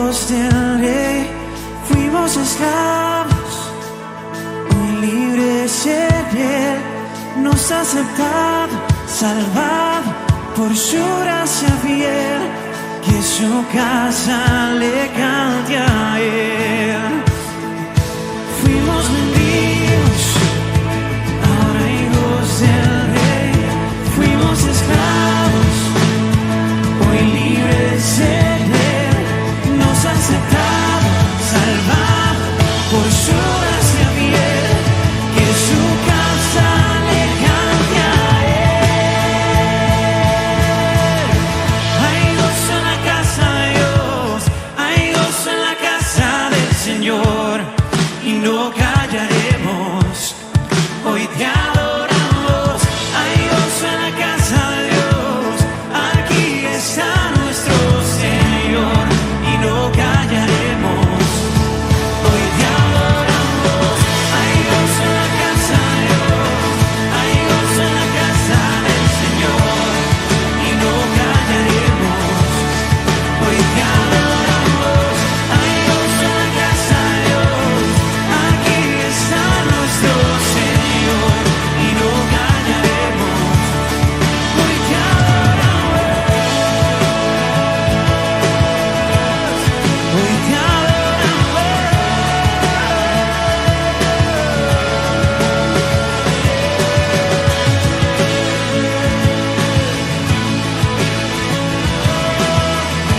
hijos del Rey, fuimos esclavos, hoy libres en Él, nos ha aceptado, salvado por su gracia fiel, que su casa le cante a Él. Fuimos vendidos, ahora hijos del Rey, fuimos esclavos, hoy libres en Él, nos ha aceptado, salvado por su gracia fiel, que su casa le cante a Él. Hay gozo en la casa de Dios, hay gozo en la casa del Señor, y no callaremos, hoy te adoramos. Hay gozo en la casa de Dios, aquí está nuestro Señor, y no callaremos, hoy te adoramos. Hay gozo en la casa de Dios, hay gozo en la casa del Señor, y no callaremos, hoy te adoramos. Hay gozo en la casa de Dios, aquí está nuestro Señor, y no callaremos, hoy te adoramos, hoy te adoramos.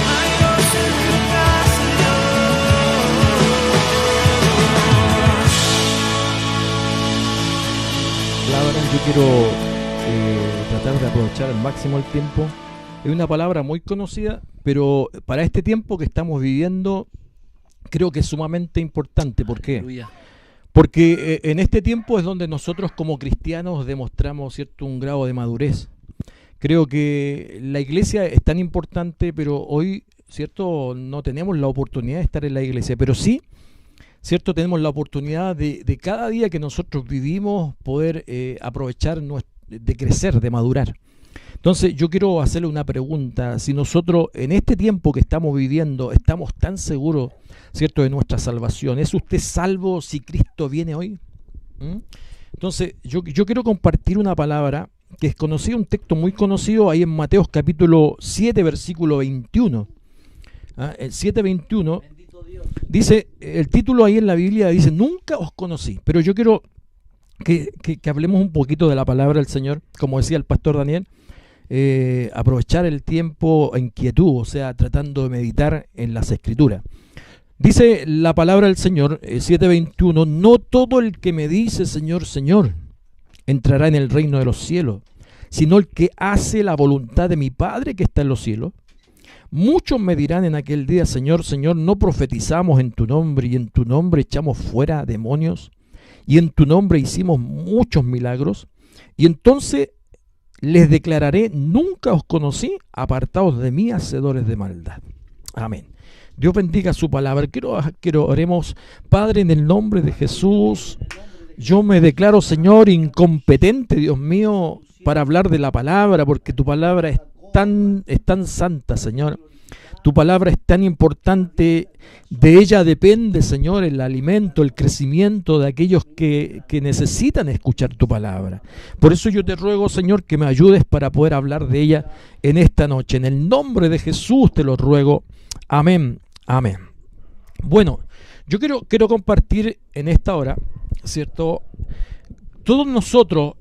Hay gozo en tu casa, Palabra, yo quiero tratar de aprovechar al máximo el tiempo. Es una palabra muy conocida, pero para este tiempo que estamos viviendo creo que es sumamente importante. ¿Por qué? Aleluya. Porque en este tiempo es donde nosotros como cristianos demostramos cierto un grado de madurez. Creo que la iglesia es tan importante, pero hoy, cierto, no tenemos la oportunidad de estar en la iglesia, pero sí, cierto, tenemos la oportunidad de cada día que nosotros vivimos poder aprovechar de crecer, de madurar. Entonces yo quiero hacerle una pregunta: si nosotros en este tiempo que estamos viviendo estamos tan seguros, cierto, de nuestra salvación, ¿es usted salvo si Cristo viene hoy? Entonces yo quiero compartir una palabra que es conocida, un texto muy conocido ahí en Mateo capítulo 7 versículo 21. El 7:21 dice, el título ahí en la Biblia dice: nunca os conocí. Pero yo quiero que hablemos un poquito de la palabra del Señor, como decía el pastor Daniel. Aprovechar el tiempo en quietud, o sea, tratando de meditar en las Escrituras. Dice la palabra del Señor, 7:21: no todo el que me dice Señor, Señor, entrará en el reino de los cielos, sino el que hace la voluntad de mi Padre que está en los cielos. Muchos me dirán en aquel día: Señor, Señor, ¿no profetizamos en tu nombre, y en tu nombre echamos fuera demonios, y en tu nombre hicimos muchos milagros? Y entonces les declararé: nunca os conocí, apartados de mí, hacedores de maldad. Amén. Dios bendiga su palabra. Quiero oremos. Padre, en el nombre de Jesús, yo me declaro, Señor, incompetente, Dios mío, para hablar de la palabra, porque tu palabra es tan santa, Señor. Tu palabra es tan importante, de ella depende, Señor, el alimento, el crecimiento de aquellos que necesitan escuchar tu palabra. Por eso yo te ruego, Señor, que me ayudes para poder hablar de ella en esta noche. En el nombre de Jesús te lo ruego. Amén, amén. Bueno, yo quiero compartir en esta hora, ¿cierto? Todos nosotros,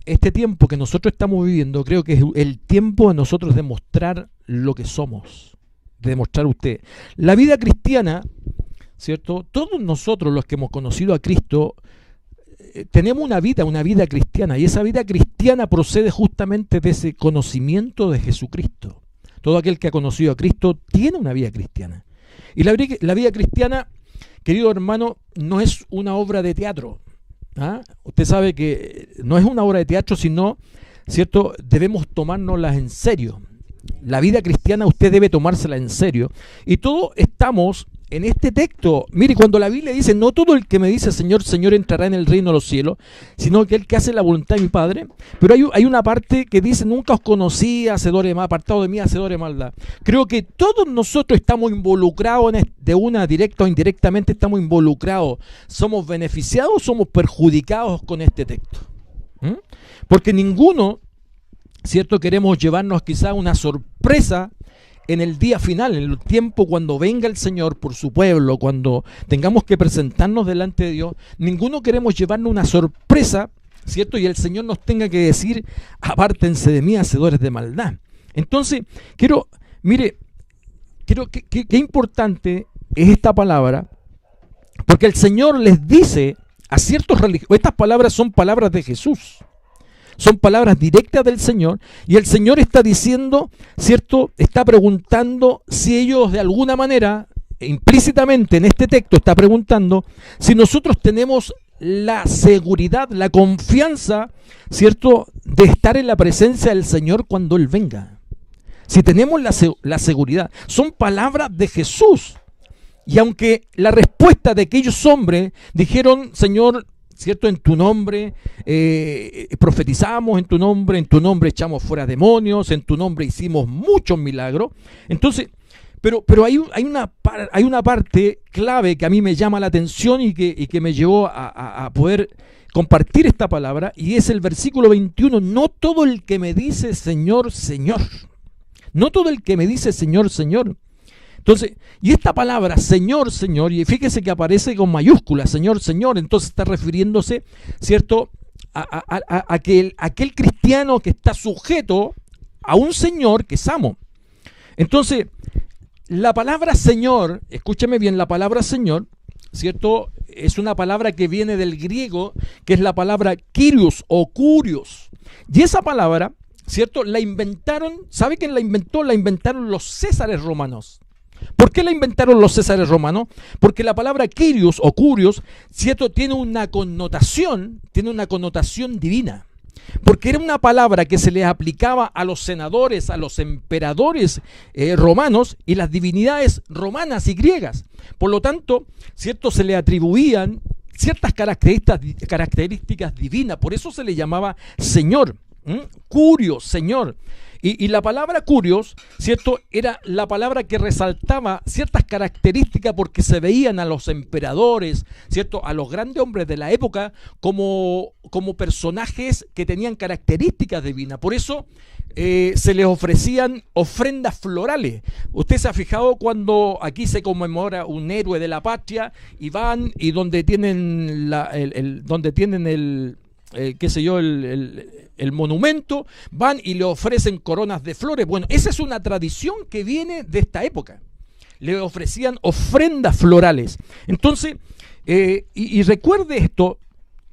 este tiempo que nosotros estamos viviendo, creo que es el tiempo de nosotros demostrar lo que somos. De demostrar usted. La vida cristiana, ¿cierto? Todos nosotros los que hemos conocido a Cristo tenemos una vida cristiana, y esa vida cristiana procede justamente de ese conocimiento de Jesucristo. Todo aquel que ha conocido a Cristo tiene una vida cristiana. Y la vida cristiana, querido hermano, no es una obra de teatro. Usted sabe que no es una obra de teatro, sino, ¿cierto?, debemos tomárnoslas en serio. La vida cristiana usted debe tomársela en serio. Y todos estamos en este texto, mire, cuando la Biblia dice, no todo el que me dice Señor, Señor entrará en el reino de los cielos, sino que el que hace la voluntad de mi Padre, pero hay una parte que dice, nunca os conocí, hacedores de mal, apartado de mí, hacedores de maldad. Creo que todos nosotros estamos involucrados, de una directa o indirectamente estamos involucrados, somos beneficiados, somos perjudicados con este texto. Porque ninguno, ¿cierto? Queremos llevarnos quizá una sorpresa en el día final, en el tiempo cuando venga el Señor por su pueblo, cuando tengamos que presentarnos delante de Dios. Ninguno queremos llevarnos una sorpresa, ¿cierto? Y el Señor nos tenga que decir, apártense de mí, hacedores de maldad. Entonces, qué importante es esta palabra, porque el Señor les dice a ciertos religiosos, estas palabras son palabras de Jesús, son palabras directas del Señor, y el Señor está diciendo, ¿cierto? Está preguntando si ellos de alguna manera, implícitamente en este texto está preguntando, si nosotros tenemos la seguridad, la confianza, ¿cierto? De estar en la presencia del Señor cuando Él venga. Si tenemos la seguridad, son palabras de Jesús. Y aunque la respuesta de aquellos hombres dijeron, Señor, ¿cierto? En tu nombre profetizamos, en tu nombre echamos fuera demonios, en tu nombre hicimos muchos milagros. Entonces, pero hay una parte clave que a mí me llama la atención y que me llevó a poder compartir esta palabra, y es el versículo 21, no todo el que me dice Señor, Señor. No todo el que me dice Señor, Señor. Entonces, y esta palabra Señor, Señor, y fíjese que aparece con mayúsculas, Señor, Señor, entonces está refiriéndose, ¿cierto?, a aquel cristiano que está sujeto a un Señor que es amo. Entonces, la palabra Señor, escúcheme bien, la palabra Señor, ¿cierto?, es una palabra que viene del griego, que es la palabra Kyrios o Kurios. Y esa palabra, ¿cierto?, la inventaron, ¿sabe quién la inventó? La inventaron los césares romanos. ¿Por qué la inventaron los césares romanos? Porque la palabra Kyrios o Kurios, ¿cierto?, tiene una connotación divina. Porque era una palabra que se les aplicaba a los senadores, a los emperadores romanos y las divinidades romanas y griegas. Por lo tanto, ¿cierto?, se le atribuían ciertas características divinas. Por eso se le llamaba Señor. Kurios, Señor. Y la palabra Kurios, ¿cierto?, era la palabra que resaltaba ciertas características porque se veían a los emperadores, ¿cierto?, a los grandes hombres de la época como personajes que tenían características divinas. Por eso se les ofrecían ofrendas florales. Usted se ha fijado cuando aquí se conmemora un héroe de la patria y van y donde tienen el monumento, van y le ofrecen coronas de flores. Bueno, esa es una tradición que viene de esta época. Le ofrecían ofrendas florales. Entonces, y recuerde esto,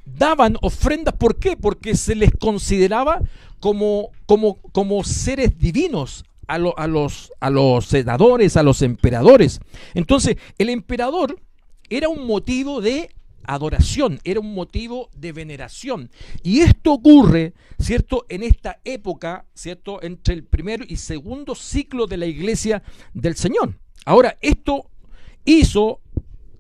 daban ofrendas, ¿por qué? Porque se les consideraba como seres divinos a los senadores, a los emperadores. Entonces, el emperador era un motivo de adoración, era un motivo de veneración. Y esto ocurre, ¿cierto?, en esta época, ¿cierto?, entre el primero y segundo ciclo de la iglesia del Señor. Ahora, esto hizo,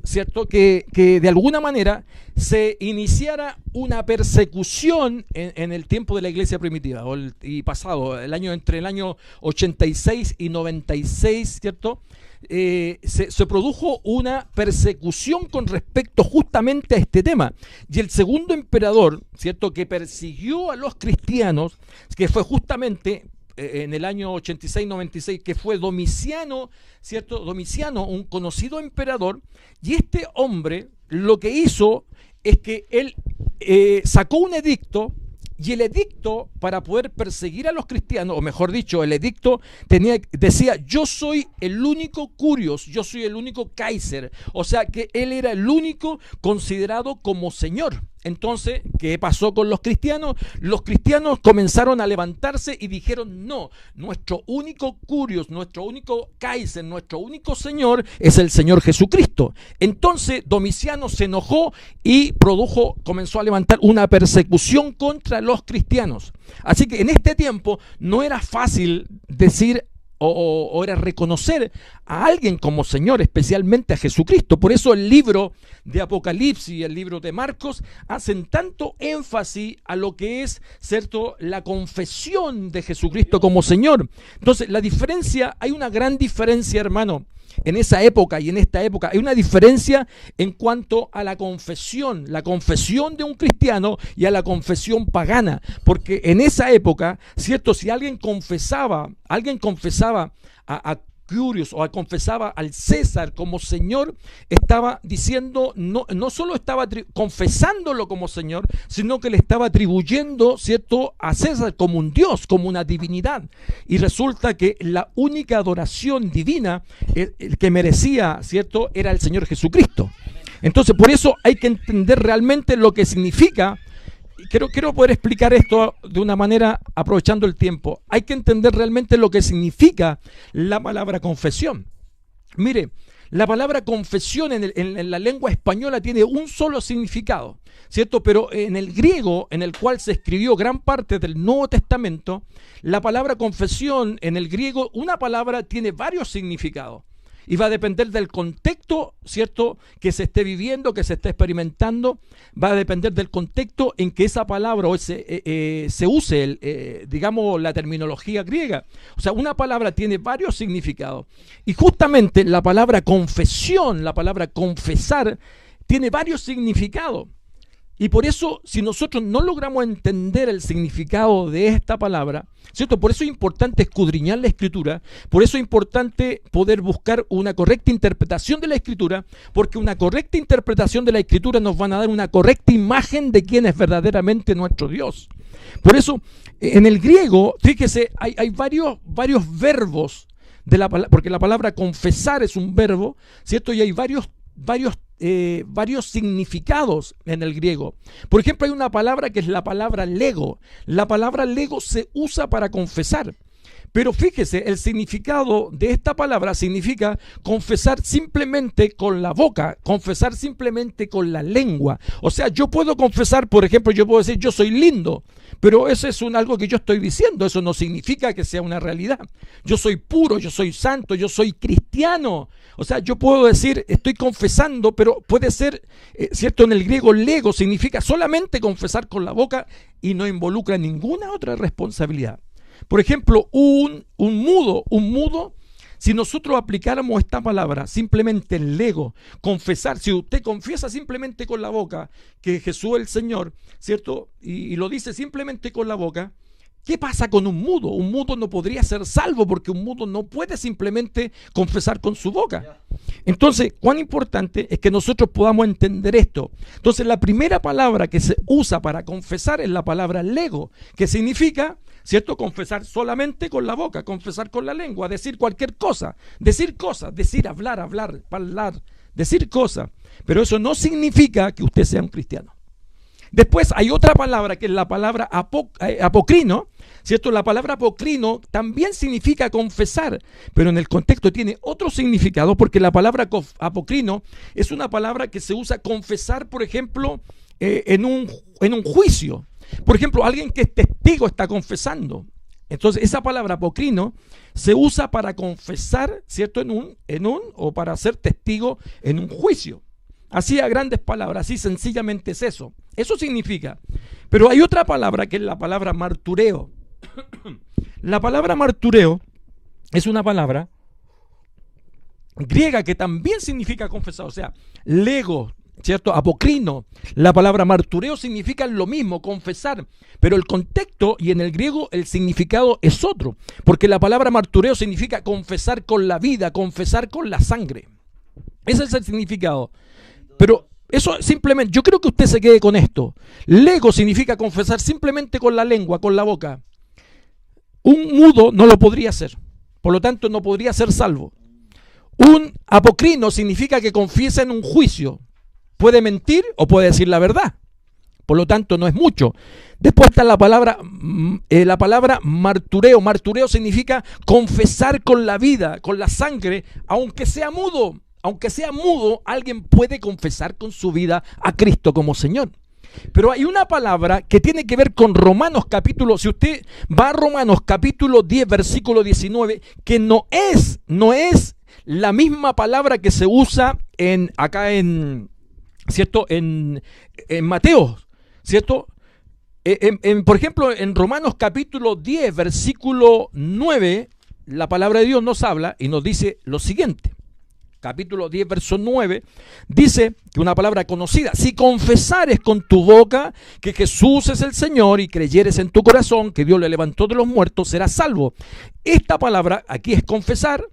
¿cierto?, que de alguna manera se iniciara una persecución en el tiempo de la iglesia primitiva y pasado, entre el año 86 y 96, ¿cierto?, se produjo una persecución con respecto justamente a este tema. Y el segundo emperador, ¿cierto?, que persiguió a los cristianos, que fue justamente en el año 86-96, que fue Domiciano, ¿cierto? Domiciano, un conocido emperador, y este hombre lo que hizo es que él sacó un edicto, y el edicto, para poder perseguir a los cristianos, o mejor dicho, el edicto decía, yo soy el único Kurios, yo soy el único Kaiser, o sea que él era el único considerado como señor. Entonces, ¿qué pasó con los cristianos? Los cristianos comenzaron a levantarse y dijeron, no, nuestro único Kurios, nuestro único Kaiser, nuestro único Señor es el Señor Jesucristo. Entonces, Domiciano se enojó y comenzó a levantar una persecución contra los cristianos. Así que en este tiempo no era fácil decir o era reconocer a alguien como Señor, especialmente a Jesucristo. Por eso el libro de Apocalipsis y el libro de Marcos hacen tanto énfasis a lo que es, ¿cierto?, la confesión de Jesucristo como Señor. Entonces, la diferencia, hay una gran diferencia, hermano, en esa época y en esta época. Hay una diferencia en cuanto a la confesión de un cristiano y a la confesión pagana, porque en esa época, ¿cierto?, si alguien confesaba a Curios o confesaba al César como Señor, estaba diciendo, no solo estaba confesándolo como Señor, sino que le estaba atribuyendo, ¿cierto?, a César como un Dios, como una divinidad. Y resulta que la única adoración divina el que merecía, ¿cierto?, era el Señor Jesucristo. Entonces, por eso hay que entender realmente lo que significa. Quiero poder explicar esto de una manera aprovechando el tiempo. Hay que entender realmente lo que significa la palabra confesión. Mire, la palabra confesión en la lengua española tiene un solo significado, ¿cierto? Pero en el griego, en el cual se escribió gran parte del Nuevo Testamento, la palabra confesión en el griego, una palabra tiene varios significados. Y va a depender del contexto, ¿cierto?, que se esté viviendo, que se esté experimentando. Va a depender del contexto en que esa palabra se use, digamos, la terminología griega. O sea, una palabra tiene varios significados. Y justamente la palabra confesión, la palabra confesar, tiene varios significados. Y por eso, si nosotros no logramos entender el significado de esta palabra, ¿cierto? Por eso es importante escudriñar la Escritura, por eso es importante poder buscar una correcta interpretación de la Escritura, porque una correcta interpretación de la Escritura nos van a dar una correcta imagen de quién es verdaderamente nuestro Dios. Por eso, en el griego, fíjese, hay varios verbos de la palabra, porque la palabra confesar es un verbo, ¿cierto? Y hay varios significados en el griego. Por ejemplo, hay una palabra que es la palabra lego. La palabra lego se usa para confesar. Pero fíjese, el significado de esta palabra significa confesar simplemente con la boca, confesar simplemente con la lengua. O sea, yo puedo confesar, por ejemplo, yo puedo decir yo soy lindo, pero eso es algo que yo estoy diciendo, eso no significa que sea una realidad. Yo soy puro, yo soy santo, yo soy cristiano. O sea, yo puedo decir, estoy confesando, pero puede ser, ¿cierto? En el griego lego significa solamente confesar con la boca y no involucra ninguna otra responsabilidad. Por ejemplo, un mudo, si nosotros aplicáramos esta palabra, simplemente el lego, confesar, si usted confiesa simplemente con la boca que Jesús es el Señor, ¿cierto? Y lo dice simplemente con la boca, ¿qué pasa con un mudo? Un mudo no podría ser salvo porque un mudo no puede simplemente confesar con su boca. Entonces, cuán importante es que nosotros podamos entender esto. Entonces, la primera palabra que se usa para confesar es la palabra lego, que significa, ¿cierto?, confesar solamente con la boca, confesar con la lengua, decir cualquier cosa, decir cosas, decir, hablar, decir cosas. Pero eso no significa que usted sea un cristiano. Después hay otra palabra que es la palabra apocrino, ¿cierto? La palabra apocrino también significa confesar, pero en el contexto tiene otro significado, porque la palabra apocrino es una palabra que se usa confesar, por ejemplo, en un juicio. Por ejemplo, alguien que es testigo está confesando. Entonces, esa palabra apocrino se usa para confesar, ¿cierto? O para ser testigo en un juicio. Así a grandes palabras, así sencillamente es eso. Eso significa. Pero hay otra palabra que es la palabra martureo. La palabra martureo es una palabra griega que también significa confesar. O sea, lego, ¿cierto? Apocrino. La palabra martureo significa lo mismo, confesar. Pero el contexto y en el griego el significado es otro. Porque la palabra martureo significa confesar con la vida, confesar con la sangre. Ese es el significado. Pero eso simplemente, yo creo que usted se quede con esto. Lego significa confesar simplemente con la lengua, con la boca. Un mudo no lo podría hacer. Por lo tanto, no podría ser salvo. Un apocrino significa que confiesa en un juicio. Puede mentir o puede decir la verdad. Por lo tanto, no es mucho. Después está la palabra martureo. Martureo significa confesar con la vida, con la sangre, aunque sea mudo. Aunque sea mudo, alguien puede confesar con su vida a Cristo como Señor. Pero hay una palabra que tiene que ver con Romanos capítulo, si usted va a Romanos capítulo 10, versículo 19, que no es la misma palabra que se usa acá en, ¿cierto? En Mateo, ¿cierto? Por ejemplo, en Romanos capítulo 10, versículo 9, la palabra de Dios nos habla y nos dice lo siguiente. Capítulo 10, verso 9, dice que una palabra conocida: si confesares con tu boca que Jesús es el Señor y creyeres en tu corazón que Dios le levantó de los muertos, serás salvo. Esta palabra aquí es confesar,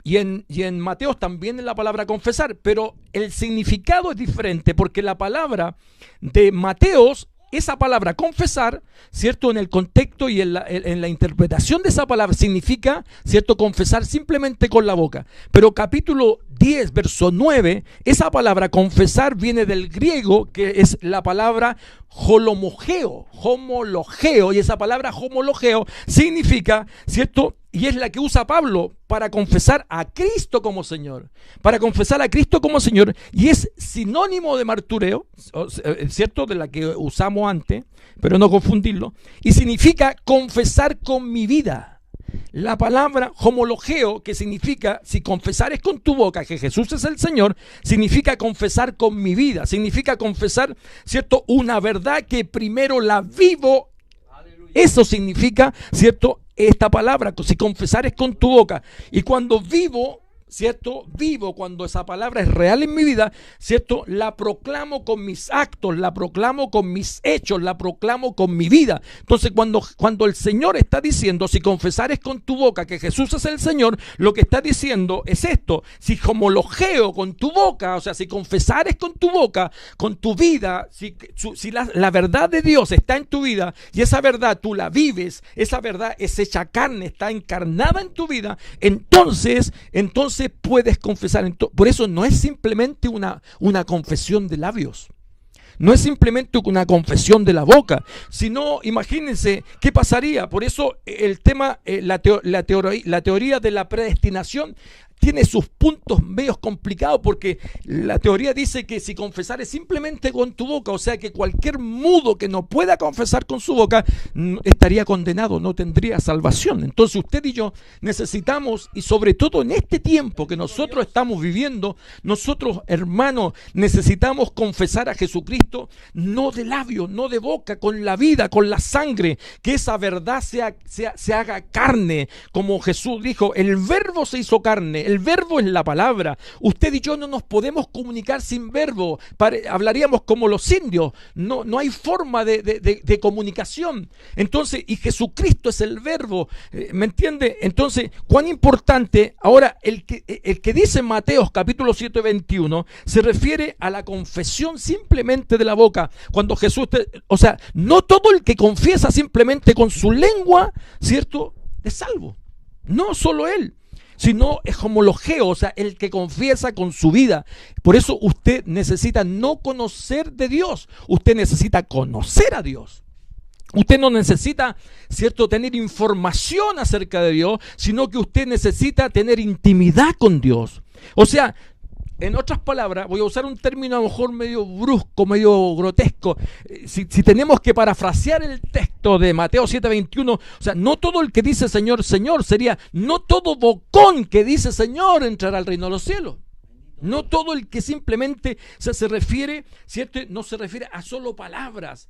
y en Mateo también es la palabra confesar, pero el significado es diferente, porque la palabra de Mateos, esa palabra confesar, ¿cierto? En el contexto y en la interpretación de esa palabra significa, ¿cierto? Confesar simplemente con la boca. Pero capítulo 10, verso 9, esa palabra confesar viene del griego, que es la palabra homologeo, y esa palabra homologeo significa, ¿cierto? Y es la que usa Pablo para confesar a Cristo como Señor. Para confesar a Cristo como Señor. Y es sinónimo de martureo, ¿cierto? De la que usamos antes, pero no confundirlo. Y significa confesar con mi vida. La palabra homologeo, que significa, si confesares con tu boca que Jesús es el Señor, significa confesar con mi vida. Significa confesar, ¿cierto? Una verdad que primero la vivo. Eso significa, ¿cierto? Esta palabra, si confesares con tu boca. Y cuando vivo, ¿cierto? Vivo, cuando esa palabra es real en mi vida, ¿cierto? La proclamo con mis actos, la proclamo con mis hechos, la proclamo con mi vida. Entonces, cuando el Señor está diciendo, si confesares con tu boca que Jesús es el Señor, lo que está diciendo es esto: si homologeo con tu boca, o sea, si confesares con tu boca, con tu vida, si la verdad de Dios está en tu vida y esa verdad tú la vives, esa verdad es hecha carne, está encarnada en tu vida, entonces puedes confesar. Por eso no es simplemente una confesión de labios, no es simplemente una confesión de la boca, sino, imagínense qué pasaría. Por eso el tema, la teoría de la predestinación tiene sus puntos medios complicados, porque la teoría dice que si confesares simplemente con tu boca, o sea que cualquier mudo que no pueda confesar con su boca estaría condenado, no tendría salvación. Entonces usted y yo necesitamos, y sobre todo en este tiempo que nosotros estamos viviendo, nosotros, hermanos, necesitamos confesar a Jesucristo, no de labios, no de boca, con la vida, con la sangre, que esa verdad se haga carne, como Jesús dijo: el verbo se hizo carne. El verbo es la palabra. Usted y yo no nos podemos comunicar sin verbo. Hablaríamos como los indios. No hay forma de comunicación. Entonces, y Jesucristo es el verbo. ¿Me entiende? Entonces, cuán importante. Ahora, el que dice Mateo capítulo 7, 21, se refiere a la confesión simplemente de la boca. Cuando Jesús, o sea, no todo el que confiesa simplemente con su lengua, ¿cierto?, es salvo. No solo él, sino es homologeo, o sea, el que confiesa con su vida. Por eso usted necesita no conocer de Dios, usted necesita conocer a Dios. Usted no necesita, ¿cierto?, tener información acerca de Dios, sino que usted necesita tener intimidad con Dios. O sea, en otras palabras, voy a usar un término a lo mejor medio brusco, medio grotesco. Si tenemos que parafrasear el texto de Mateo 7:21, o sea, no todo el que dice Señor, Señor, sería no todo bocón que dice Señor entrará al reino de los cielos. No todo el que simplemente se refiere, ¿cierto?, no se refiere a solo palabras.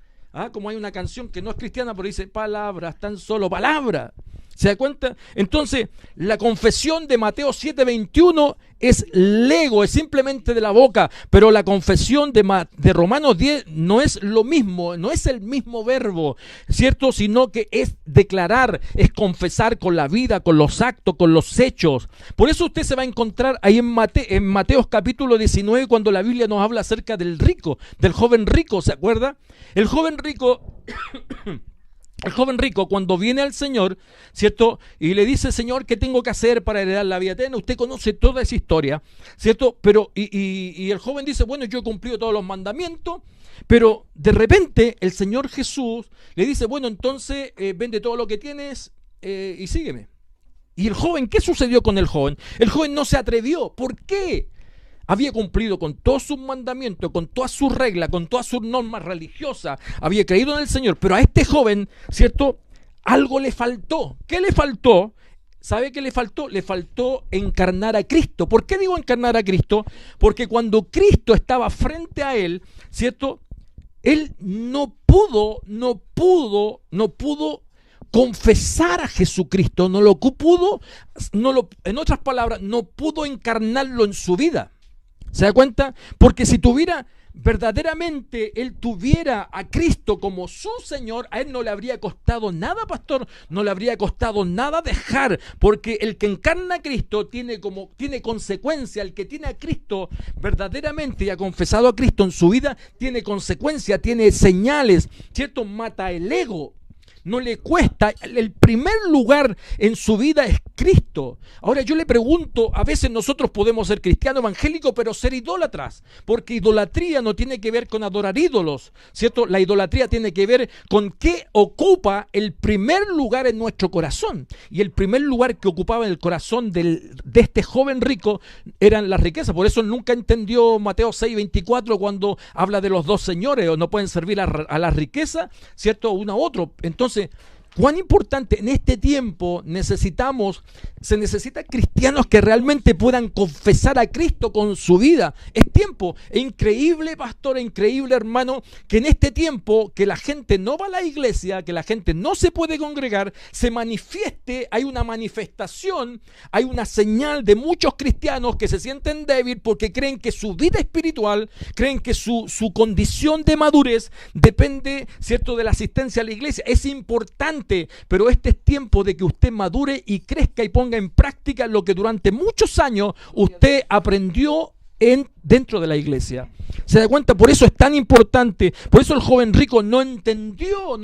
Como hay una canción que no es cristiana, pero dice palabras, tan solo palabras. ¿Se da cuenta? Entonces, la confesión de Mateo 7:21 es lego, es simplemente de la boca, pero la confesión de Romanos 10 no es lo mismo, no es el mismo verbo, ¿cierto? Sino que es declarar, es confesar con la vida, con los actos, con los hechos. Por eso usted se va a encontrar ahí en Mateo capítulo 19, cuando la Biblia nos habla acerca del rico, del joven rico, ¿se acuerda? El joven rico... El joven rico, cuando viene al Señor, ¿cierto?, y le dice: Señor, ¿qué tengo que hacer para heredar la vida eterna? Usted conoce toda esa historia, ¿cierto? Pero, y el joven dice: bueno, yo he cumplido todos los mandamientos. Pero de repente el Señor Jesús le dice: bueno, entonces vende todo lo que tienes y sígueme. Y el joven, ¿qué sucedió con el joven? El joven no se atrevió. ¿Por qué? había cumplido con todos sus mandamientos, con todas sus reglas, con todas sus normas religiosas, había creído en el Señor, pero a este joven, ¿cierto? Algo le faltó. ¿Qué le faltó? ¿Sabe qué le faltó? Le faltó encarnar a Cristo. ¿Por qué digo encarnar a Cristo? Porque cuando Cristo estaba frente a él, ¿cierto? Él no pudo confesar a Jesucristo, en otras palabras, no pudo encarnarlo en su vida. ¿Se da cuenta? Porque si verdaderamente él tuviera a Cristo como su Señor, a él no le habría costado nada, pastor, no le habría costado nada dejar, porque el que encarna a Cristo tiene consecuencia. El que tiene a Cristo verdaderamente y ha confesado a Cristo en su vida, tiene consecuencia, tiene señales, ¿cierto? Mata el ego. No le cuesta, el primer lugar en su vida es Cristo. Ahora yo le pregunto, a veces nosotros podemos ser cristianos evangélicos, pero ser idólatras, porque idolatría no tiene que ver con adorar ídolos, ¿cierto? La idolatría tiene que ver con qué ocupa el primer lugar en nuestro corazón, y el primer lugar que ocupaba en el corazón de este joven rico eran las riquezas. Por eso nunca entendió Mateo 6:24 cuando habla de los dos señores, o no pueden servir a la riqueza, ¿cierto? Uno a otro. Entonces, cuán importante en este tiempo se necesita cristianos que realmente puedan confesar a Cristo con su vida. Es tiempo, es increíble, pastor, es increíble, hermano, que en este tiempo que la gente no va a la iglesia, que la gente no se puede congregar, se manifieste, hay una manifestación, hay una señal de muchos cristianos que se sienten débiles porque creen que su vida espiritual, creen que su condición de madurez depende, ¿cierto?, de la asistencia a la iglesia. Es importante, pero este es tiempo de que usted madure y crezca y ponga en práctica lo que durante muchos años usted aprendió dentro de la iglesia. ¿Se da cuenta? Por eso es tan importante. Por eso el joven rico no entendió.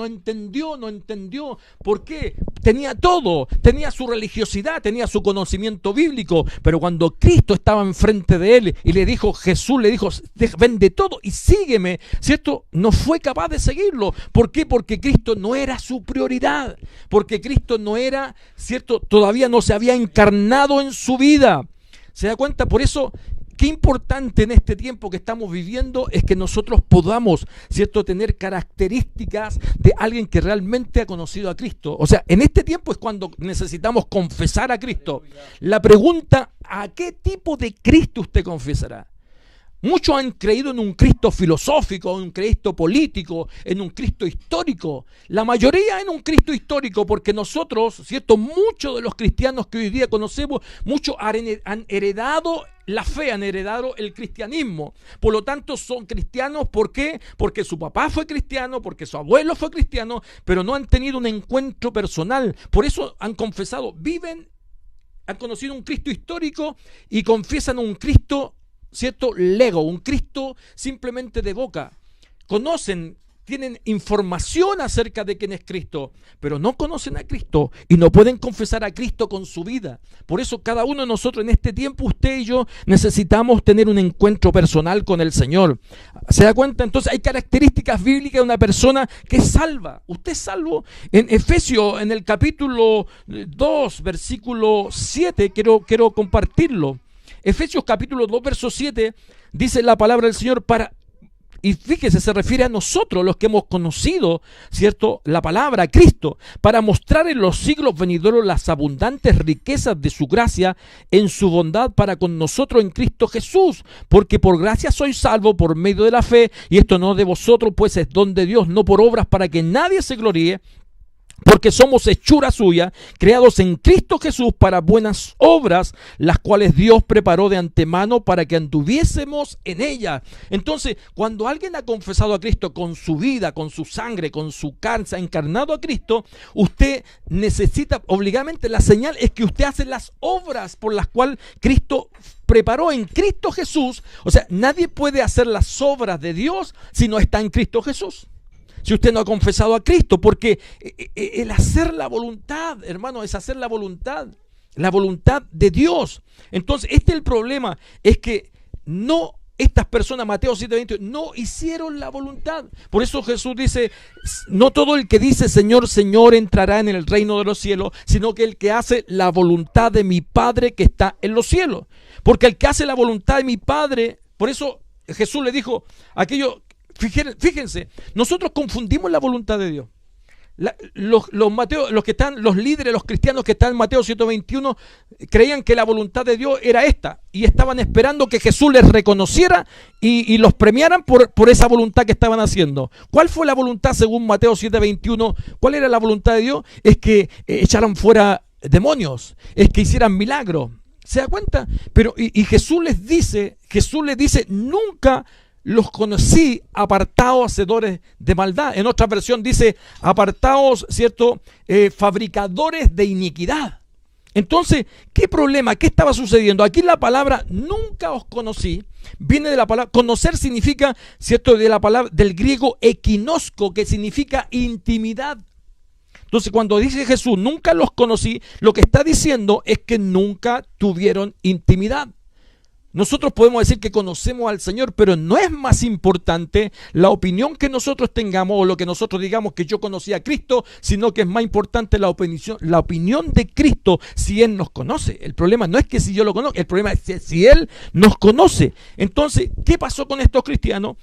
¿Por qué? Tenía todo, tenía su religiosidad, tenía su conocimiento bíblico, pero cuando Cristo estaba enfrente de él y Jesús le dijo, vende todo y sígueme, ¿cierto? No fue capaz de seguirlo. ¿Por qué? Porque Cristo no era su prioridad, porque Cristo no era, ¿cierto? Todavía no se había encarnado en su vida. ¿Se da cuenta? Por eso, qué importante en este tiempo que estamos viviendo es que nosotros podamos, ¿cierto?, tener características de alguien que realmente ha conocido a Cristo. O sea, en este tiempo es cuando necesitamos confesar a Cristo. La pregunta, ¿a qué tipo de Cristo usted confesará? Muchos han creído en un Cristo filosófico, en un Cristo político, en un Cristo histórico. La mayoría en un Cristo histórico, porque nosotros, ¿cierto?, muchos de los cristianos que hoy día conocemos, muchos han heredado la fe, han heredado el cristianismo. Por lo tanto, son cristianos. ¿Por qué? Porque su papá fue cristiano, porque su abuelo fue cristiano, pero no han tenido un encuentro personal. Por eso han confesado, han conocido un Cristo histórico y confiesan un Cristo, ¿cierto?, lego, un Cristo simplemente de boca. Tienen información acerca de quién es Cristo, pero no conocen a Cristo y no pueden confesar a Cristo con su vida. Por eso cada uno de nosotros en este tiempo, usted y yo, necesitamos tener un encuentro personal con el Señor. ¿Se da cuenta? Entonces hay características bíblicas de una persona que es salva. Usted es salvo. En Efesios, en el capítulo 2, versículo 7, quiero compartirlo. Efesios capítulo 2, verso 7, dice la palabra del Señor y fíjese, se refiere a nosotros, los que hemos conocido, ¿cierto?, la palabra, Cristo, para mostrar en los siglos venideros las abundantes riquezas de su gracia en su bondad para con nosotros en Cristo Jesús, porque por gracia sois salvos por medio de la fe, y esto no de vosotros, pues es don de Dios, no por obras para que nadie se gloríe, porque somos hechura suya, creados en Cristo Jesús para buenas obras, las cuales Dios preparó de antemano para que anduviésemos en ellas. Entonces, cuando alguien ha confesado a Cristo con su vida, con su sangre, con su carne, ha encarnado a Cristo, usted necesita, obligadamente, la señal es que usted hace las obras por las cuales Cristo preparó en Cristo Jesús. O sea, nadie puede hacer las obras de Dios si no está en Cristo Jesús. Si usted no ha confesado a Cristo, porque el hacer la voluntad, hermano, es hacer la voluntad de Dios. Entonces, el problema es que no estas personas, Mateo 7:20, no hicieron la voluntad. Por eso Jesús dice, no todo el que dice Señor, Señor entrará en el reino de los cielos, sino que el que hace la voluntad de mi Padre que está en los cielos. Porque el que hace la voluntad de mi Padre, por eso Jesús le dijo aquello, fíjense, nosotros confundimos la voluntad de Dios. Los líderes, los cristianos que están en Mateo 7:21 creían que la voluntad de Dios era esta y estaban esperando que Jesús les reconociera y los premiaran por esa voluntad que estaban haciendo. ¿Cuál fue la voluntad según Mateo 7:21? ¿Cuál era la voluntad de Dios? Es que echaran fuera demonios, es que hicieran milagros. ¿Se da cuenta? Pero y Jesús les dice, nunca los conocí, apartados, hacedores de maldad. En otra versión dice, apartados, ¿cierto? Fabricadores de iniquidad. Entonces, ¿qué problema? ¿Qué estaba sucediendo? Aquí la palabra nunca os conocí viene de la palabra, conocer significa, ¿cierto? De la palabra, del griego equinosco, que significa intimidad. Entonces, cuando dice Jesús, nunca los conocí, lo que está diciendo es que nunca tuvieron intimidad. Nosotros podemos decir que conocemos al Señor, pero no es más importante la opinión que nosotros tengamos o lo que nosotros digamos que yo conocí a Cristo, sino que es más importante la opinión de Cristo si Él nos conoce. El problema no es que si yo lo conozco, el problema es que si Él nos conoce. Entonces, ¿qué pasó con estos cristianos?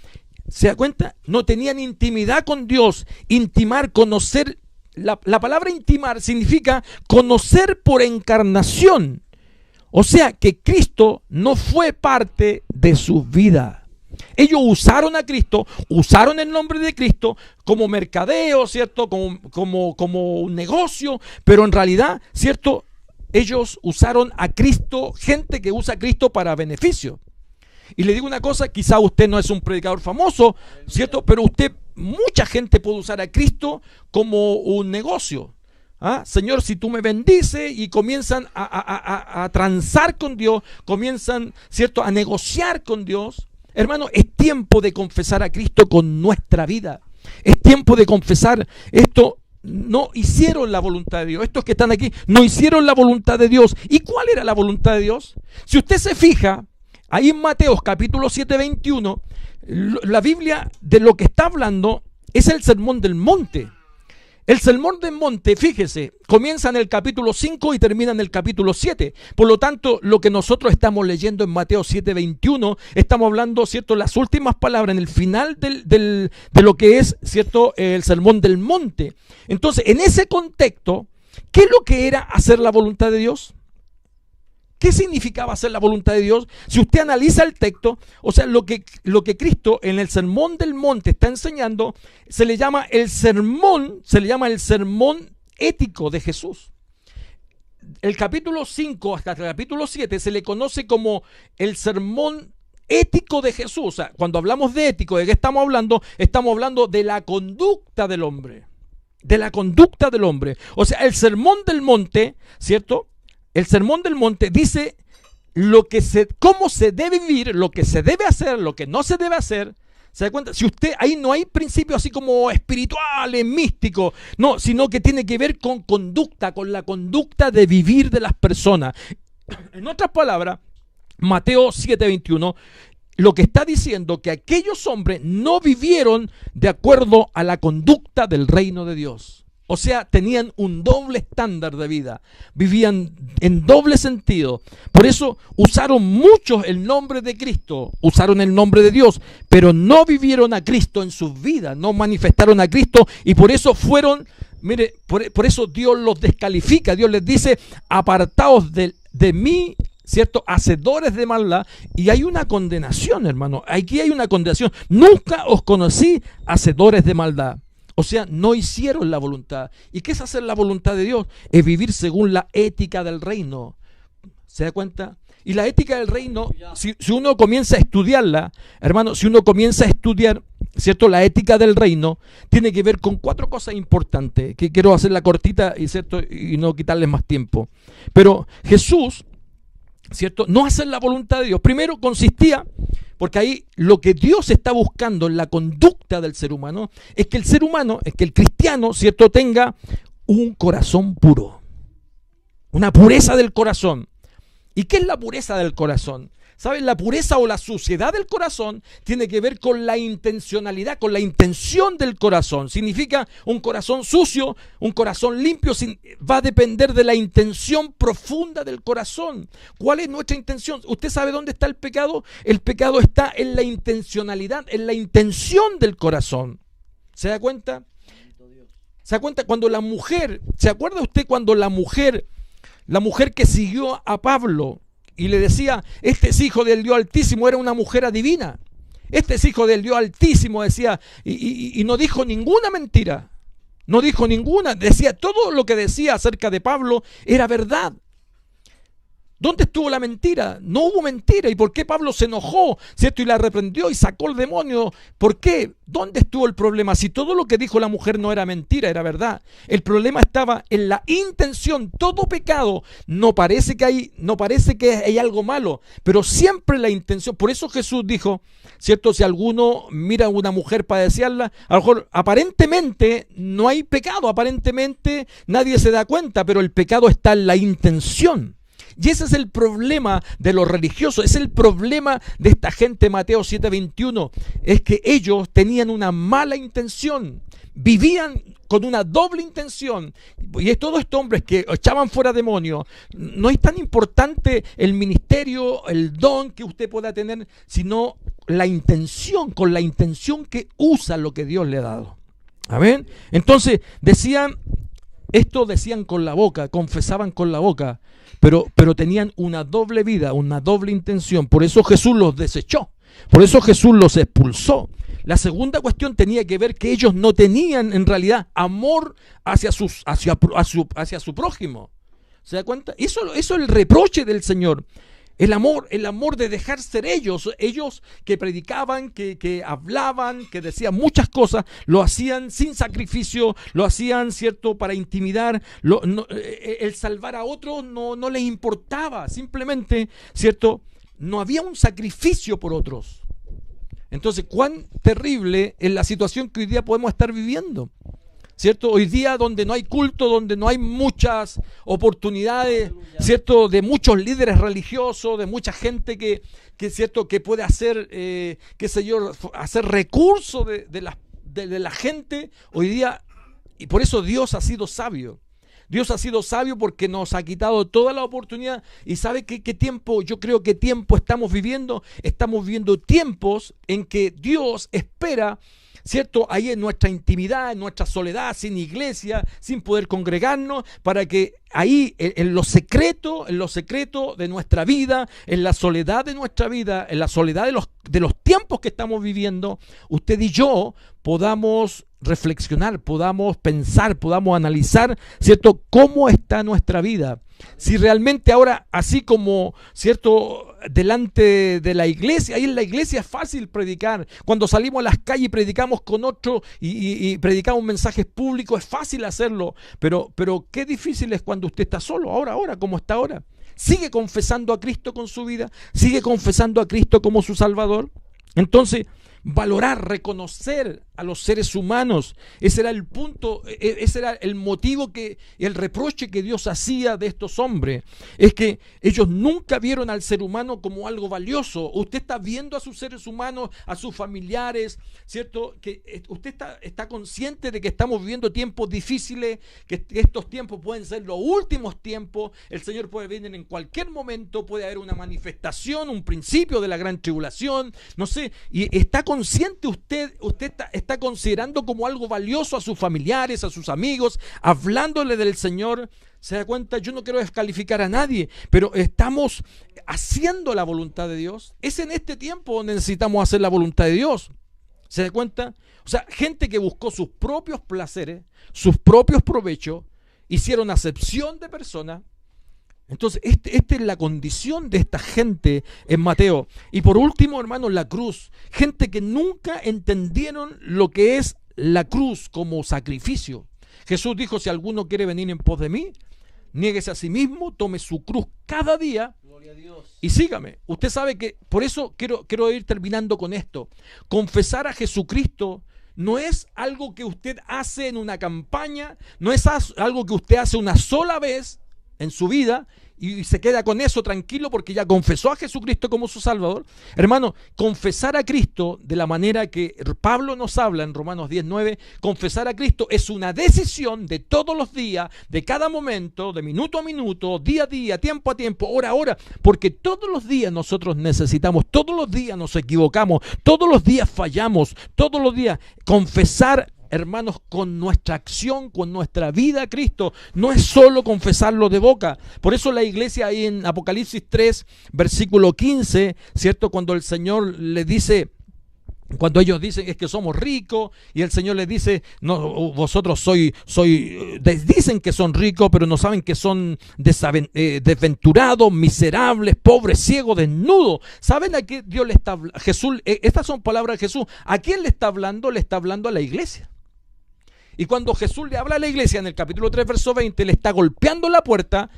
¿Se da cuenta? No tenían intimidad con Dios. Intimar, conocer. La palabra intimar significa conocer por encarnación. O sea que Cristo no fue parte de su vida. Ellos usaron a Cristo, usaron el nombre de Cristo como mercadeo, ¿cierto? Como un negocio, pero en realidad, ¿cierto? Ellos usaron a Cristo, gente que usa a Cristo para beneficio. Y le digo una cosa, quizá usted no es un predicador famoso, ¿cierto? Pero mucha gente puede usar a Cristo como un negocio. Señor, si tú me bendices, y comienzan a transar con Dios, comienzan, ¿cierto?, a negociar con Dios. Hermano, es tiempo de confesar a Cristo con nuestra vida. Es tiempo de confesar esto. No hicieron la voluntad de Dios. Estos que están aquí no hicieron la voluntad de Dios. ¿Y cuál era la voluntad de Dios? Si usted se fija, ahí en Mateo capítulo 7:21, la Biblia de lo que está hablando es el Sermón del Monte. El Sermón del Monte, fíjese, comienza en el capítulo 5 y termina en el capítulo 7. Por lo tanto, lo que nosotros estamos leyendo en Mateo 7:21, estamos hablando, ¿cierto?, las últimas palabras en el final de lo que es, ¿cierto?, el Sermón del Monte. Entonces, en ese contexto, ¿qué es lo que era hacer la voluntad de Dios? ¿Qué significaba hacer la voluntad de Dios? Si usted analiza el texto, o sea, lo que Cristo en el Sermón del Monte está enseñando, se le llama el sermón ético de Jesús. El capítulo 5 hasta el capítulo 7 se le conoce como el sermón ético de Jesús. O sea, cuando hablamos de ético, ¿de qué estamos hablando? Estamos hablando de la conducta del hombre. De la conducta del hombre. O sea, el Sermón del Monte, ¿cierto? El Sermón del Monte dice cómo se debe vivir, lo que se debe hacer, lo que no se debe hacer. ¿Se da cuenta? Si usted, ahí no hay principios así como espirituales, místicos, no, sino que tiene que ver con conducta, con la conducta de vivir de las personas. En otras palabras, Mateo 7:21, lo que está diciendo que aquellos hombres no vivieron de acuerdo a la conducta del reino de Dios. O sea, tenían un doble estándar de vida, vivían en doble sentido. Por eso usaron muchos el nombre de Cristo, usaron el nombre de Dios, pero no vivieron a Cristo en sus vidas, no manifestaron a Cristo, y por eso fueron, mire, por eso Dios los descalifica. Dios les dice, apartaos de mí, ¿cierto?, hacedores de maldad. Y hay una condenación, hermano, aquí hay una condenación. Nunca os conocí, hacedores de maldad. O sea, no hicieron la voluntad. ¿Y qué es hacer la voluntad de Dios? Es vivir según la ética del reino. ¿Se da cuenta? Y la ética del reino, si uno comienza a estudiarla, hermano, si uno comienza a estudiar, ¿cierto?, la ética del reino, tiene que ver con 4 cosas importantes, que quiero hacerla cortita, ¿cierto?, y no quitarles más tiempo. Pero Jesús, ¿cierto?, no hacer la voluntad de Dios. Primero consistía, porque ahí lo que Dios está buscando en la conducta del ser humano es que el ser humano, es que el cristiano, ¿cierto?, tenga un corazón puro, una pureza del corazón. ¿Y qué es la pureza del corazón? ¿Sabes? La pureza o la suciedad del corazón tiene que ver con la intencionalidad, con la intención del corazón. Significa un corazón sucio, un corazón limpio, va a depender de la intención profunda del corazón. ¿Cuál es nuestra intención? ¿Usted sabe dónde está el pecado? El pecado está en la intencionalidad, en la intención del corazón. ¿Se da cuenta? ¿Se da cuenta? Cuando la mujer, ¿se acuerda usted cuando la mujer que siguió a Pablo y le decía, este es hijo del Dios Altísimo, era una mujer adivina? Este es hijo del Dios Altísimo, decía, y no dijo ninguna mentira. No dijo ninguna, decía, todo lo que decía acerca de Pablo era verdad. ¿Dónde estuvo la mentira? No hubo mentira. ¿Y por qué Pablo se enojó, cierto? Y la reprendió y sacó el demonio. ¿Por qué? ¿Dónde estuvo el problema? Si todo lo que dijo la mujer no era mentira, era verdad. El problema estaba en la intención. Todo pecado no parece que hay algo malo, pero siempre la intención. Por eso Jesús dijo, cierto, si alguno mira a una mujer para desearla, a lo mejor aparentemente no hay pecado, aparentemente nadie se da cuenta, pero el pecado está en la intención. Y ese es el problema de los religiosos, es el problema de esta gente. Mateo 7:21, es que ellos tenían una mala intención, vivían con una doble intención. Y es todos estos hombres que echaban fuera demonios. No es tan importante el ministerio, el don que usted pueda tener, sino la intención, con la intención que usa lo que Dios le ha dado. Amén. Entonces decían con la boca, confesaban con la boca, pero tenían una doble vida, una doble intención. Por eso Jesús los desechó, por eso Jesús los expulsó. La segunda cuestión tenía que ver que ellos no tenían en realidad amor hacia su prójimo. ¿Se da cuenta? Eso es el reproche del Señor. El amor de dejar ser ellos que predicaban, que hablaban, que decían muchas cosas, lo hacían sin sacrificio, lo hacían, cierto, para intimidar, el salvar a otros no les importaba, simplemente, cierto, no había un sacrificio por otros. Entonces, cuán terrible es la situación que hoy día podemos estar viviendo, ¿cierto? Hoy día donde no hay culto, donde no hay muchas oportunidades, ¿cierto? De muchos líderes religiosos, de mucha gente que ¿cierto? Que puede hacer, hacer recursos de la gente hoy día. Y por eso Dios ha sido sabio. Dios ha sido sabio porque nos ha quitado toda la oportunidad. ¿Y sabe qué tiempo? Yo creo que tiempo estamos viviendo. Estamos viviendo tiempos en que Dios espera, ¿cierto? Ahí en nuestra intimidad, en nuestra soledad, sin iglesia, sin poder congregarnos, para que ahí en lo secreto de nuestra vida, en la soledad de nuestra vida, en la soledad de los tiempos que estamos viviendo, usted y yo podamos reflexionar, podamos pensar, podamos analizar, ¿cierto? Cómo está nuestra vida. Si realmente ahora, así como, ¿cierto?, delante de la iglesia, ahí en la iglesia es fácil predicar. Cuando salimos a las calles y predicamos con otros y predicamos mensajes públicos, es fácil hacerlo. Pero qué difícil es cuando usted está solo, ahora, como está ahora. ¿Sigue confesando a Cristo con su vida? ¿Sigue confesando a Cristo como su Salvador? Entonces, valorar, reconocer a los seres humanos, ese era el punto, ese era el motivo, el reproche que Dios hacía de estos hombres, es que ellos nunca vieron al ser humano como algo valioso. Usted está viendo a sus seres humanos, a sus familiares, ¿cierto? Que usted está consciente de que estamos viviendo tiempos difíciles, que estos tiempos pueden ser los últimos tiempos, el Señor puede venir en cualquier momento, puede haber una manifestación, un principio de la gran tribulación, no sé, y está consciente usted está considerando como algo valioso a sus familiares, a sus amigos, hablándole del Señor. ¿Se da cuenta? Yo no quiero descalificar a nadie, pero estamos haciendo la voluntad de Dios. Es en este tiempo donde necesitamos hacer la voluntad de Dios. ¿Se da cuenta? O sea, gente que buscó sus propios placeres, sus propios provechos, hicieron acepción de personas. Entonces, esta es la condición de esta gente en Mateo. Y por último, hermanos, la cruz. Gente que nunca entendieron lo que es la cruz como sacrificio. Jesús dijo, si alguno quiere venir en pos de mí, niéguese a sí mismo, tome su cruz cada día y sígame. Usted sabe que, por eso quiero ir terminando con esto. Confesar a Jesucristo no es algo que usted hace en una campaña, no es algo que usted hace una sola vez. en su vida y se queda con eso tranquilo porque ya confesó a Jesucristo como su Salvador. Hermano, confesar a Cristo de la manera que Pablo nos habla en Romanos 10:9, confesar a Cristo es una decisión de todos los días, de cada momento, de minuto a minuto, día a día, tiempo a tiempo, hora a hora, porque todos los días nosotros necesitamos, todos los días nos equivocamos, todos los días fallamos, todos los días confesar, hermanos, con nuestra acción, con nuestra vida a Cristo. No es solo confesarlo de boca. Por eso la iglesia ahí en Apocalipsis 3, versículo 15, ¿cierto? Cuando el Señor le dice, cuando ellos dicen es que somos ricos y el Señor les dice, no, vosotros dicen que son ricos, pero no saben que son desventurados, miserables, pobres, ciegos, desnudos. ¿Saben a qué Dios le está hablando? Jesús, estas son palabras de Jesús. ¿A quién le está hablando? Le está hablando a la iglesia. Y cuando Jesús le habla a la iglesia en el capítulo 3, verso 20, le está golpeando la puerta.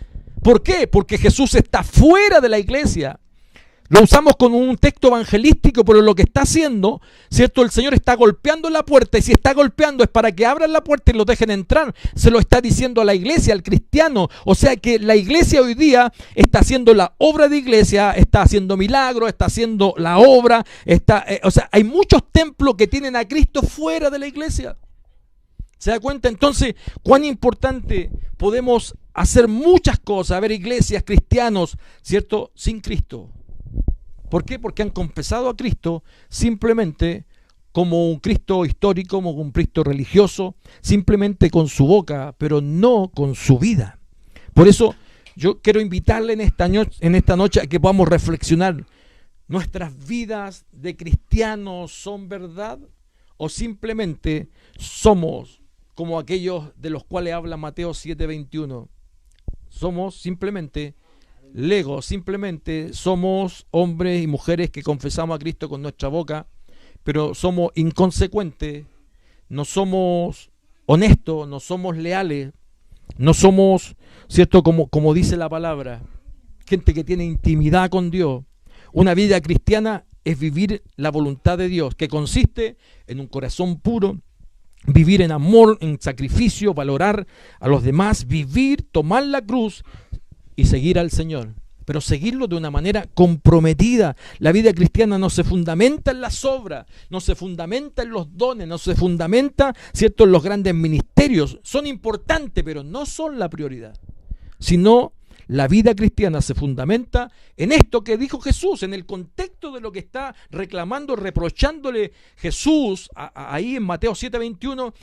¿Por qué? Porque Jesús está fuera de la iglesia. Lo usamos con un texto evangelístico, pero lo que está haciendo, ¿cierto? El Señor está golpeando la puerta, y si está golpeando es para que abran la puerta y los dejen entrar. Se lo está diciendo a la iglesia, al cristiano. O sea que la iglesia hoy día está haciendo la obra de iglesia, está haciendo milagros, está haciendo la obra, o sea, hay muchos templos que tienen a Cristo fuera de la iglesia. ¿Se da cuenta? Entonces, cuán importante podemos hacer muchas cosas, haber iglesias, cristianos, ¿cierto? Sin Cristo. ¿Por qué? Porque han confesado a Cristo simplemente como un Cristo histórico, como un Cristo religioso, simplemente con su boca, pero no con su vida. Por eso yo quiero invitarle en esta noche a que podamos reflexionar. ¿Nuestras vidas de cristianos son verdad? ¿O simplemente somos como aquellos de los cuales habla Mateo 7:21? Somos simplemente legos, simplemente somos hombres y mujeres que confesamos a Cristo con nuestra boca, pero somos inconsecuentes, no somos honestos, no somos leales, no somos, ¿cierto? Como dice la palabra, gente que tiene intimidad con Dios. Una vida cristiana es vivir la voluntad de Dios, que consiste en un corazón puro, vivir en amor, en sacrificio, valorar a los demás, vivir, tomar la cruz y seguir al Señor, pero seguirlo de una manera comprometida. La vida cristiana no se fundamenta en las obras, no se fundamenta en los dones, no se fundamenta, ¿cierto?, en los grandes ministerios. Son importantes, pero no son la prioridad, sino la vida cristiana se fundamenta en esto que dijo Jesús, en el contexto de lo que está reclamando, reprochándole Jesús ahí en Mateo 7:21.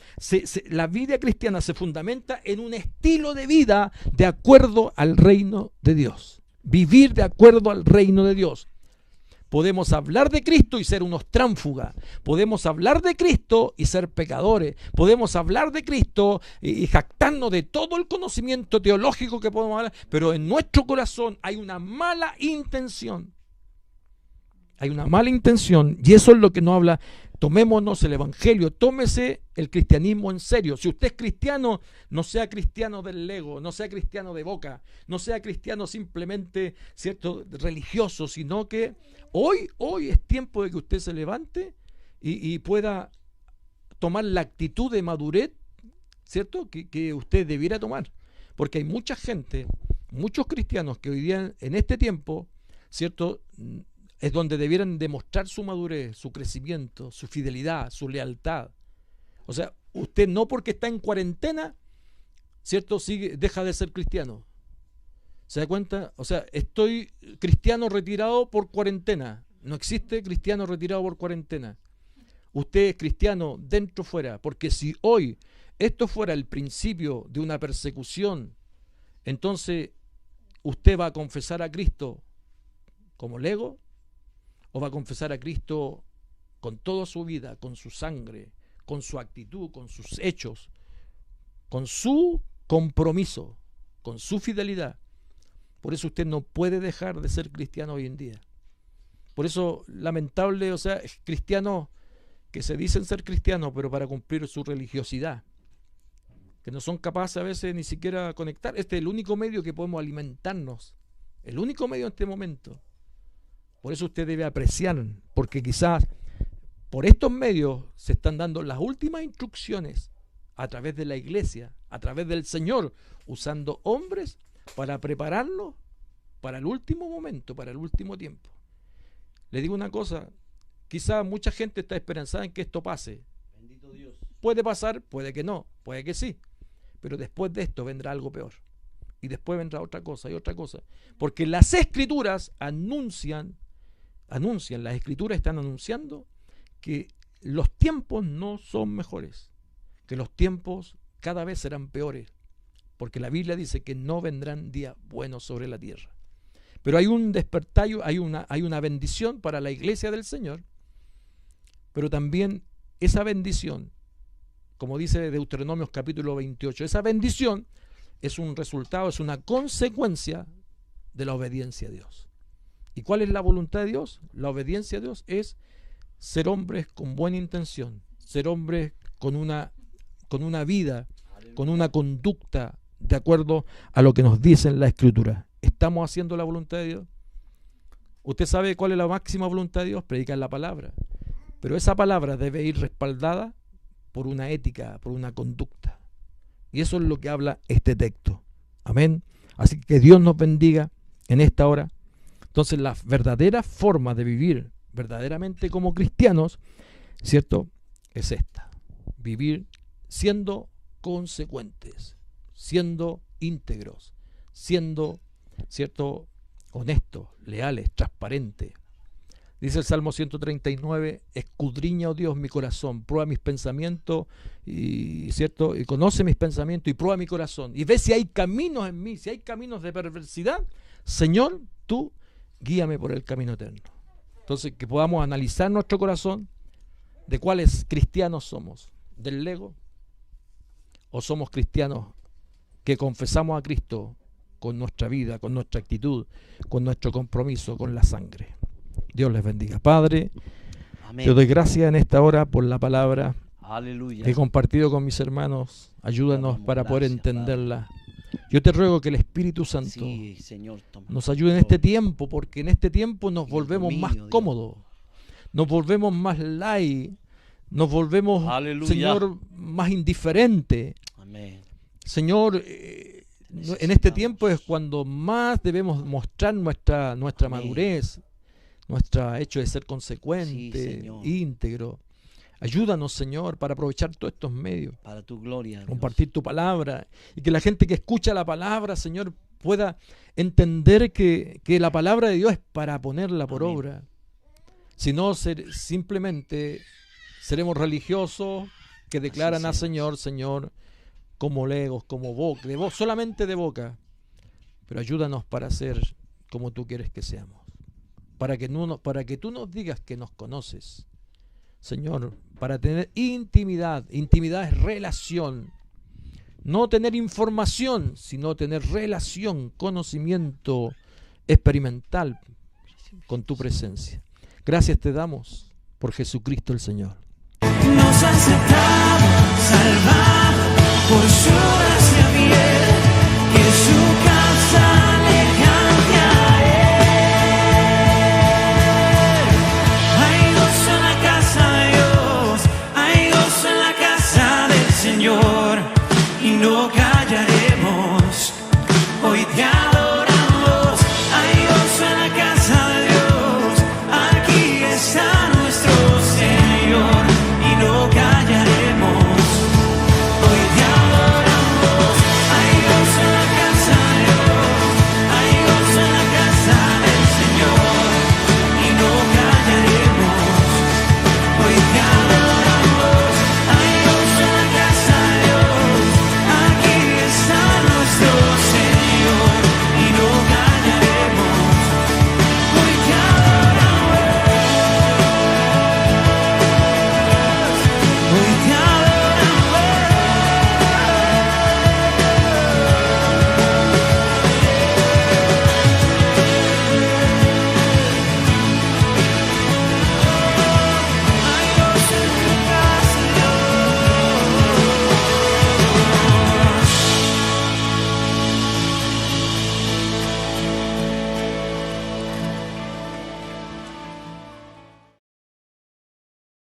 La vida cristiana se fundamenta en un estilo de vida de acuerdo al reino de Dios. Vivir de acuerdo al reino de Dios. Podemos hablar de Cristo y ser unos tránsfugas. Podemos hablar de Cristo y ser pecadores. Podemos hablar de Cristo y jactarnos de todo el conocimiento teológico que podemos hablar, pero en nuestro corazón hay una mala intención. Hay una mala intención, y eso es lo que nos habla. Tomémonos el evangelio, tómese el cristianismo en serio. Si usted es cristiano, no sea cristiano del lego, no sea cristiano de boca, no sea cristiano simplemente, ¿cierto?, religioso, sino que hoy es tiempo de que usted se levante y pueda tomar la actitud de madurez, ¿cierto?, que usted debiera tomar. Porque hay mucha gente, muchos cristianos que hoy día en este tiempo, ¿cierto?, es donde debieran demostrar su madurez, su crecimiento, su fidelidad, su lealtad. O sea, usted no porque está en cuarentena, ¿cierto?, deja de ser cristiano. ¿Se da cuenta? O sea, estoy cristiano retirado por cuarentena. No existe cristiano retirado por cuarentena. Usted es cristiano dentro o fuera, porque si hoy esto fuera el principio de una persecución, entonces usted va a confesar a Cristo como lego, o va a confesar a Cristo con toda su vida, con su sangre, con su actitud, con sus hechos, con su compromiso, con su fidelidad. Por eso usted no puede dejar de ser cristiano hoy en día. Por eso, lamentable, o sea, cristianos que se dicen ser cristianos, pero para cumplir su religiosidad, que no son capaces a veces ni siquiera conectar. Este es el único medio que podemos alimentarnos, el único medio en este momento. Por eso usted debe apreciar, porque quizás por estos medios se están dando las últimas instrucciones a través de la iglesia, a través del Señor, usando hombres para prepararnos para el último momento, para el último tiempo. Le digo una cosa, quizá mucha gente está esperanzada en que esto pase. Bendito Dios. Puede pasar, puede que no, puede que sí, pero después de esto vendrá algo peor. Y después vendrá otra cosa y otra cosa. Porque las escrituras anuncian, las escrituras están anunciando que los tiempos no son mejores, que los tiempos cada vez serán peores, porque la Biblia dice que no vendrán días buenos sobre la tierra. Pero hay un despertar, hay una bendición para la iglesia del Señor, pero también esa bendición, como dice Deuteronomios capítulo 28, esa bendición es un resultado, es una consecuencia de la obediencia a Dios. ¿Y cuál es la voluntad de Dios? La obediencia a Dios es ser hombres con buena intención, ser hombres con una vida, con una conducta de acuerdo a lo que nos dice en la Escritura. ¿Estamos haciendo la voluntad de Dios? Usted sabe cuál es la máxima voluntad de Dios, predicar la palabra. Pero esa palabra debe ir respaldada por una ética, por una conducta. Y eso es lo que habla este texto. Amén. Así que Dios nos bendiga en esta hora. Entonces la verdadera forma de vivir verdaderamente como cristianos, ¿cierto? Es esta. Vivir siendo consecuentes, siendo íntegros, siendo, ¿cierto?, honestos, leales, transparentes. Dice el Salmo 139, escudriña, oh Dios, mi corazón, prueba mis pensamientos, y ¿cierto? Y conoce mis pensamientos y prueba mi corazón. Y ve si hay caminos en mí, si hay caminos de perversidad, Señor, tú guíame por el camino eterno. Entonces, que podamos analizar nuestro corazón, de cuáles cristianos somos, del Lego, o somos cristianos que confesamos a Cristo con nuestra vida, con nuestra actitud, con nuestro compromiso, con la sangre. Dios les bendiga. Padre, Amén. te doy gracias en esta hora por la palabra Aleluya. que he compartido con mis hermanos. Ayúdanos Damos para poder gracias, entenderla. Yo te ruego que el Espíritu Santo Sí, Señor, toma nos ayude en este tiempo, porque en este tiempo nos Y el volvemos más dominio, Dios. cómodos, nos volvemos más light, nos volvemos, Aleluya. Señor, más indiferentes. Amén. Señor, en este tiempo es cuando más debemos mostrar nuestra Amén. madurez, nuestro hecho de ser consecuente, Sí, Señor. íntegro. Ayúdanos, Señor, para aprovechar todos estos medios, Para tu gloria, Dios. compartir tu palabra, y que la gente que escucha la palabra, Señor, pueda entender que la palabra de Dios es para ponerla por Amén. obra. Si no, simplemente seremos religiosos que declaran a seremos. Señor, como legos, como boca, solamente de boca. Pero ayúdanos para ser como tú quieres que seamos. Para que tú nos digas que nos conoces. Señor, para tener intimidad. Intimidad es relación. No tener información, sino tener relación, conocimiento experimental con tu presencia. Gracias te damos por Jesucristo el Señor. Nos ha aceptado, salvado por su gracia fiel, que su